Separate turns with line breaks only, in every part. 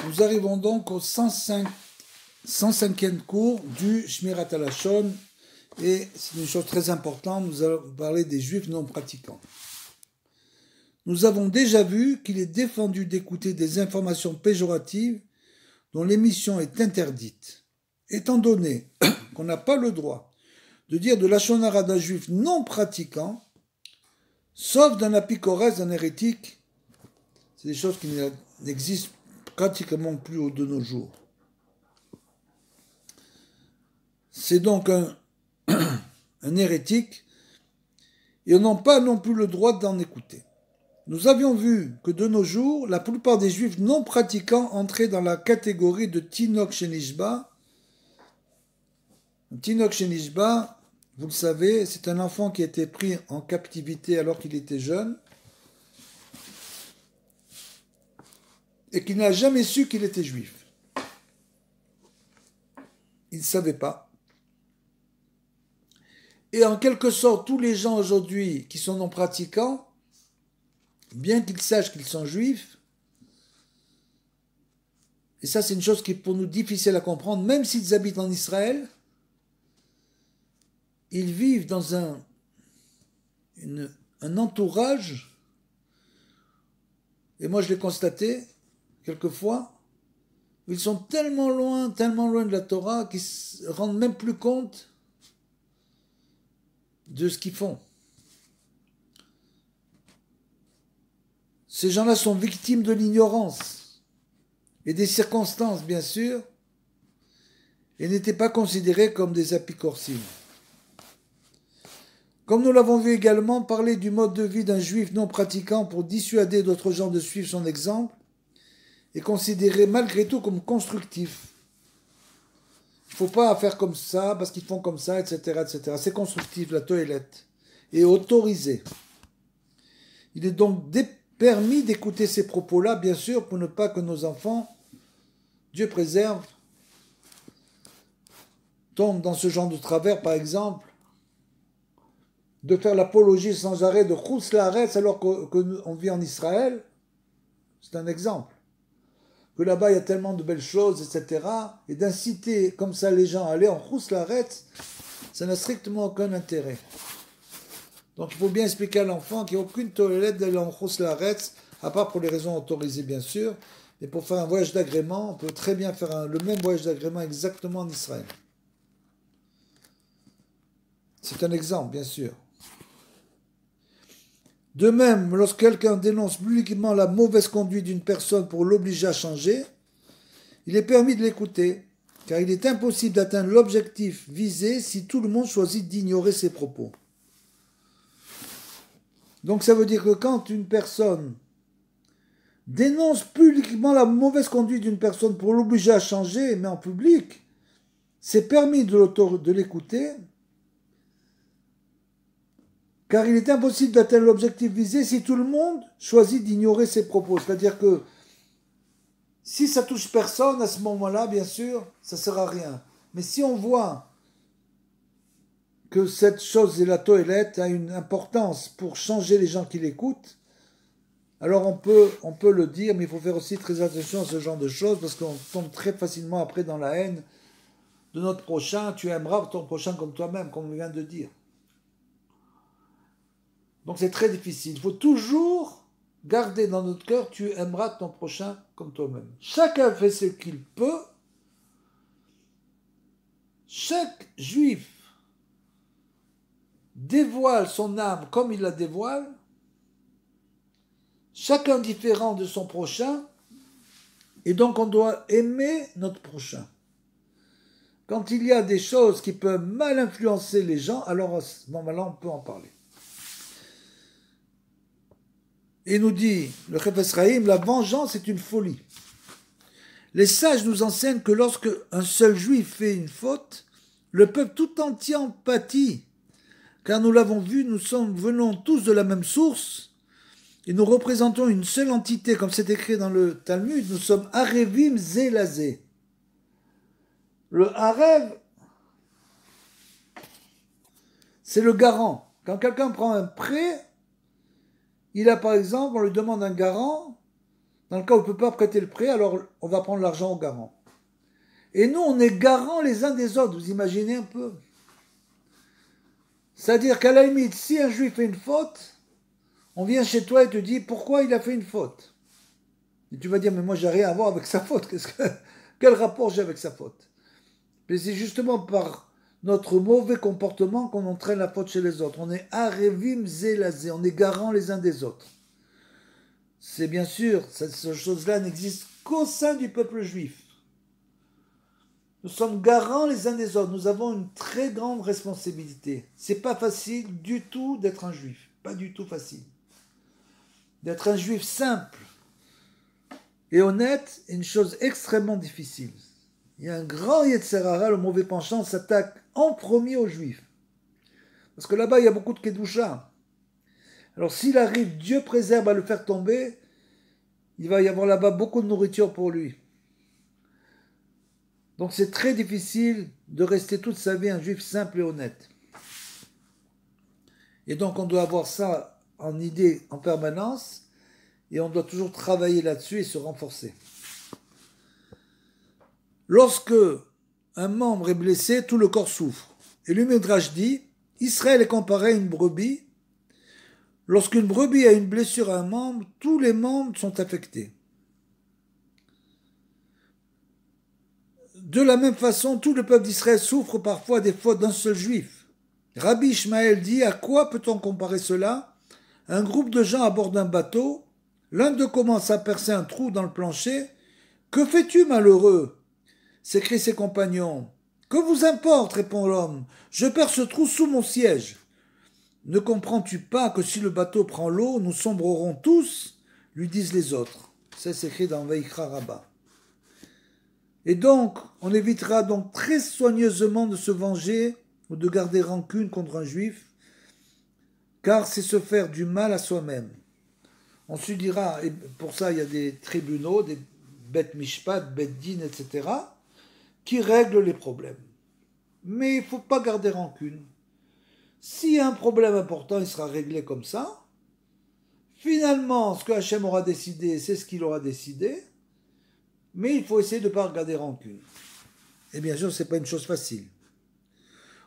Nous arrivons donc au 105e cours du Shmirat HaLashon, et c'est une chose très importante, nous allons parler des juifs non pratiquants. Nous avons déjà vu qu'il est défendu d'écouter des informations péjoratives dont l'émission est interdite. Étant donné qu'on n'a pas le droit de dire de Lashon Hara d'un juif non pratiquant, sauf d'un apicores, d'un hérétique, c'est des choses qui n'existent pratiquement plus de nos jours. C'est donc un hérétique, et on n'a pas non plus le droit d'en écouter. Nous avions vu que de nos jours, la plupart des juifs non pratiquants entraient dans la catégorie de Tinok Shenishba. Tinok Shenishba, vous le savez, c'est un enfant qui a été pris en captivité alors qu'il était jeune et qui n'a jamais su qu'il était juif. Il ne savait pas. Et en quelque sorte, tous les gens aujourd'hui qui sont non pratiquants, bien qu'ils sachent qu'ils sont juifs, et ça c'est une chose qui est pour nous difficile à comprendre, même s'ils habitent en Israël, ils vivent dans un entourage, et moi je l'ai constaté quelquefois, où ils sont tellement loin de la Torah qu'ils ne se rendent même plus compte de ce qu'ils font. Ces gens-là sont victimes de l'ignorance et des circonstances, bien sûr, et n'étaient pas considérés comme des apicorsim. Comme nous l'avons vu également, parler du mode de vie d'un juif non pratiquant pour dissuader d'autres gens de suivre son exemple est considéré malgré tout comme constructif. Il ne faut pas faire comme ça, parce qu'ils font comme ça, etc., etc. C'est constructif, la toilette, et autorisé. Il est donc permis d'écouter ces propos-là, bien sûr, pour ne pas que nos enfants, Dieu préserve, tombent dans ce genre de travers, par exemple, de faire l'apologie sans arrêt de Chutz La'aretz alors qu'on vit en Israël. C'est un exemple. Que là-bas, il y a tellement de belles choses, etc. Et d'inciter comme ça les gens à aller en Chutz La'aretz, ça n'a strictement aucun intérêt. Donc il faut bien expliquer à l'enfant qu'il n'y a aucune toilette d'aller en Chutz La'aretz, à part pour les raisons autorisées bien sûr, mais pour faire un voyage d'agrément, on peut très bien faire le même voyage d'agrément exactement en Israël. C'est un exemple, bien sûr. De même, lorsque quelqu'un dénonce publiquement la mauvaise conduite d'une personne pour l'obliger à changer, il est permis de l'écouter, car il est impossible d'atteindre l'objectif visé si tout le monde choisit d'ignorer ses propos. Donc ça veut dire que quand une personne dénonce publiquement la mauvaise conduite d'une personne pour l'obliger à changer, mais en public, c'est permis de l'écouter, car il est impossible d'atteindre l'objectif visé si tout le monde choisit d'ignorer ses propos. C'est-à-dire que si ça touche personne, à ce moment-là, bien sûr, ça ne sert à rien. Mais si on voit que cette chose et la toilette a une importance pour changer les gens qui l'écoutent, alors on peut le dire, mais il faut faire aussi très attention à ce genre de choses, parce qu'on tombe très facilement après dans la haine de notre prochain. Tu aimeras ton prochain comme toi-même, comme on vient de dire. Donc c'est très difficile. Il faut toujours garder dans notre cœur, tu aimeras ton prochain comme toi-même. Chacun fait ce qu'il peut. Chaque juif dévoile son âme comme il la dévoile. Chacun différent de son prochain. Et donc on doit aimer notre prochain. Quand il y a des choses qui peuvent mal influencer les gens, alors à ce moment-là on peut en parler. Et nous dit le Chafetz Chaim, la vengeance est une folie. Les sages nous enseignent que lorsque un seul juif fait une faute, le peuple tout entier en pâtit. Car nous l'avons vu, venons tous de la même source, et nous représentons une seule entité, comme c'est écrit dans le Talmud, nous sommes Arevim Zelazé. Le Arev, c'est le garant. Quand quelqu'un prend un prêt, il a par exemple, on lui demande un garant Dans le cas où on ne peut pas prêter le prêt, alors on va prendre l'argent au garant. Et nous, on est garants les uns des autres, vous imaginez un peu? C'est-à-dire qu'à la limite, si un juif fait une faute, on vient chez toi et te dit pourquoi il a fait une faute. Et tu vas dire, mais moi j'ai rien à voir avec sa faute. Quel rapport j'ai avec sa faute? Mais c'est justement par notre mauvais comportement qu'on entraîne la faute chez les autres. On est arevim zelazé, on est garants les uns des autres. C'est bien sûr, cette chose-là n'existe qu'au sein du peuple juif. Nous sommes garants les uns des autres. Nous avons une très grande responsabilité. C'est pas facile du tout d'être un juif. Pas du tout facile. D'être un juif simple et honnête est une chose extrêmement difficile. Il y a un grand Yetzer Hara, le mauvais penchant, s'attaque en premier aux juifs. Parce que là-bas, il y a beaucoup de Kedusha. Alors s'il arrive, Dieu préserve à le faire tomber, il va y avoir là-bas beaucoup de nourriture pour lui. Donc c'est très difficile de rester toute sa vie un juif simple et honnête. Et donc on doit avoir ça en idée en permanence et on doit toujours travailler là-dessus et se renforcer. Lorsque un membre est blessé, tout le corps souffre. Et le Midrash dit, Israël est comparé à une brebis. Lorsqu'une brebis a une blessure à un membre, tous les membres sont affectés. De la même façon, tout le peuple d'Israël souffre parfois des fautes d'un seul juif. Rabbi Ishmael dit, à quoi peut-on comparer cela? Un groupe de gens à bord d'un bateau, l'un d'eux commence à percer un trou dans le plancher. Que fais-tu, malheureux? S'écrient ses compagnons. Que vous importe, répond l'homme. Je perce ce trou sous mon siège. Ne comprends-tu pas que si le bateau prend l'eau, nous sombrerons tous? Lui disent les autres. Ça s'écrit dans Vaikra Rabbah. Et donc, on évitera donc très soigneusement de se venger ou de garder rancune contre un juif, car c'est se faire du mal à soi-même. On se dira, et pour ça il y a des tribunaux, des Bet Mishpat, Bet Din, etc., qui règlent les problèmes. Mais il ne faut pas garder rancune. S'il y a un problème important, il sera réglé comme ça. Finalement, ce que Hachem aura décidé, c'est ce qu'il aura décidé. Mais il faut essayer de ne pas regarder rancune. Et bien sûr, ce n'est pas une chose facile.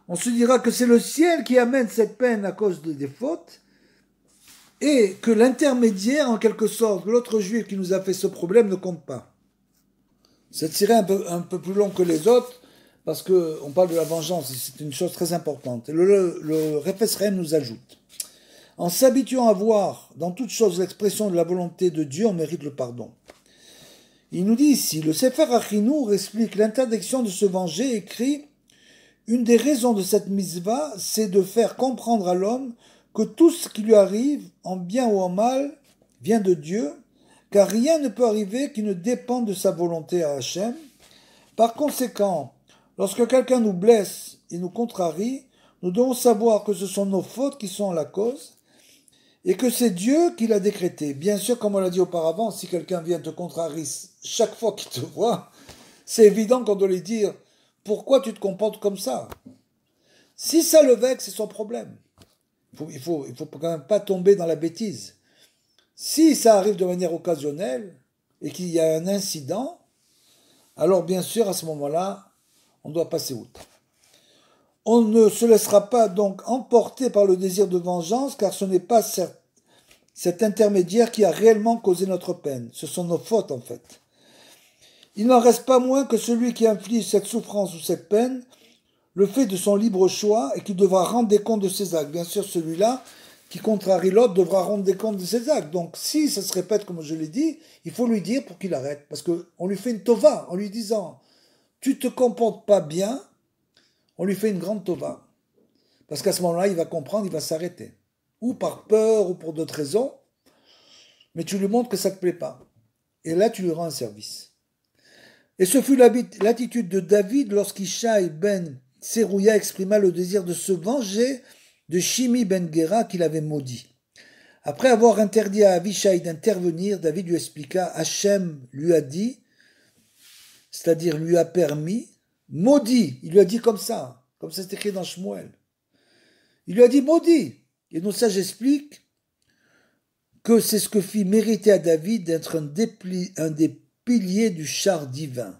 On se dira que c'est le ciel qui amène cette peine à cause des fautes, et que l'intermédiaire, en quelque sorte, l'autre juif qui nous a fait ce problème ne compte pas. Cette série est un peu plus longue que les autres, parce qu'on parle de la vengeance, et c'est une chose très importante. Et le Refes Haim nous ajoute, en s'habituant à voir dans toute chose l'expression de la volonté de Dieu, on mérite le pardon. Il nous dit ici, le Sefer Achinour explique l'interdiction de se venger, écrit « Une des raisons de cette mitzvah, c'est de faire comprendre à l'homme que tout ce qui lui arrive, en bien ou en mal, vient de Dieu, car rien ne peut arriver qui ne dépende de sa volonté à Hachem. Par conséquent, lorsque quelqu'un nous blesse et nous contrarie, nous devons savoir que ce sont nos fautes qui sont la cause, et que c'est Dieu qui l'a décrété. Bien sûr, comme on l'a dit auparavant, si quelqu'un vient te contrarier chaque fois qu'il te voit, c'est évident qu'on doit lui dire « Pourquoi tu te comportes comme ça ?» Si ça le vexe, c'est son problème. Il faut quand même pas tomber dans la bêtise. Si ça arrive de manière occasionnelle et qu'il y a un incident, alors bien sûr, à ce moment-là, on doit passer outre. On ne se laissera pas donc emporter par le désir de vengeance, car ce n'est pas cet intermédiaire qui a réellement causé notre peine. Ce sont nos fautes, en fait. Il n'en reste pas moins que celui qui inflige cette souffrance ou cette peine le fait de son libre choix et qui devra rendre des comptes de ses actes. Bien sûr, celui-là qui contrarie l'autre devra rendre des comptes de ses actes. Donc, si ça se répète, comme je l'ai dit, il faut lui dire pour qu'il arrête. Parce qu'on lui fait une tova en lui disant « Tu te comportes pas bien », on lui fait une grande tova. Parce qu'à ce moment-là, il va comprendre, il va s'arrêter. Ou par peur, ou pour d'autres raisons. Mais tu lui montres que ça ne te plaît pas. Et là, tu lui rends un service. Et ce fut l'attitude de David lorsqu'Ishaï ben Tserouya exprima le désir de se venger de Shimi ben Gera qu'il avait maudit. Après avoir interdit à Avishai d'intervenir, David lui expliqua, Hachem lui a dit, c'est-à-dire lui a permis, maudit, il lui a dit comme ça c'est écrit dans Shmuel. Il lui a dit maudit. Et nos sages expliquent que c'est ce que fit mériter à David d'être un des piliers du char divin.